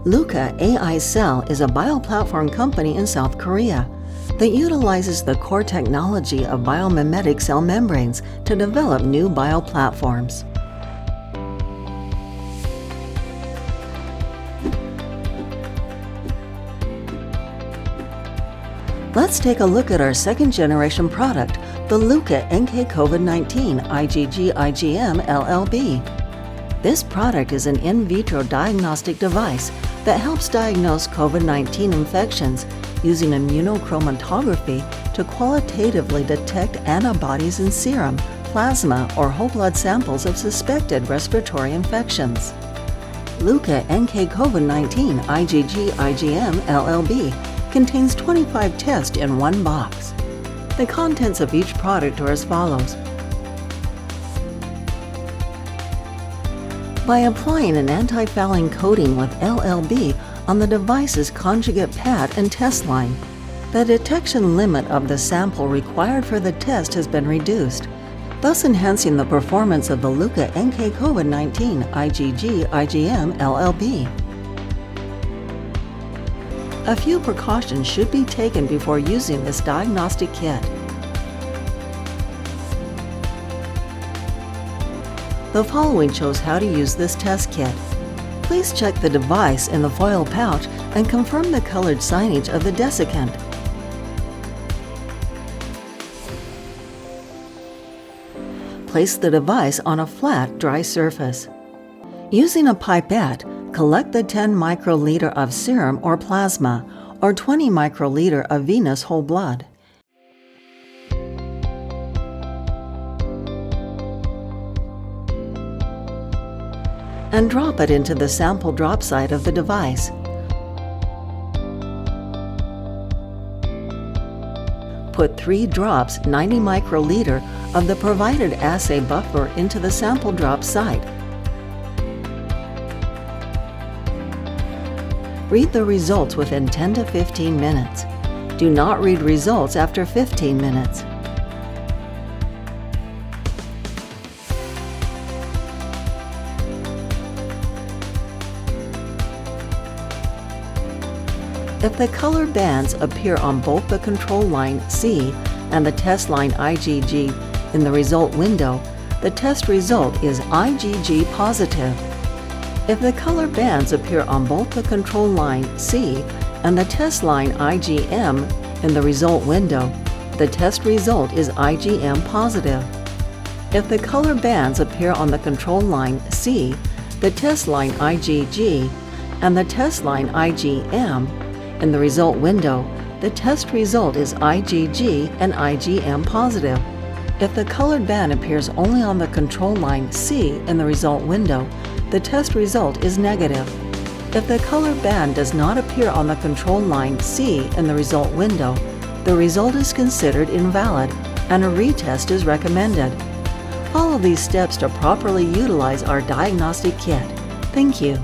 LUCA AICell is a bioplatform company in South Korea that utilizes the core technology of biomimetic cell membranes to develop new bioplatforms. Let's take a look at our second-generation product, the LUCA NK COVID-19 IgG IgM LLB. This product is an in vitro diagnostic device that helps diagnose COVID-19 infections using immunochromatography to qualitatively detect antibodies in serum, plasma, or whole blood samples of suspected respiratory infections. LUCA NK COVID-19 IgG IgM LLB contains 25 tests in one box. The contents of each product are as follows. By applying an anti-fouling coating with LLB on the device's conjugate pad and test line, the detection limit of the sample required for the test has been reduced, thus enhancing the performance of the LUCA NK COVID-19 IgG IgM LLB. A few precautions should be taken before using this diagnostic kit. The following shows how to use this test kit. Please check the device in the foil pouch and confirm the colored signage of the desiccant. Place the device on a flat, dry surface. Using a pipette, collect the 10 microliter of serum or plasma, or 20 microliter of venous whole blood. And drop it into the sample drop site of the device. Put 3 drops 90 microliter of the provided assay buffer into the sample drop site. Read the results within 10 to 15 minutes. Do not read results after 15 minutes. If the color bands appear on both the control line C and the test line IgG in the result window, the test result is IgG positive. If the color bands appear on both the control line C and the test line IgM in the result window, the test result is IgM positive. If the color bands appear on the control line C, the test line IgG, and the test line IgM in the result window, the test result is IgG and IgM positive. If the colored band appears only on the control line C in the result window, the test result is negative. If the color band does not appear on the control line C in the result window, the result is considered invalid and a retest is recommended. Follow these steps to properly utilize our diagnostic kit. Thank you.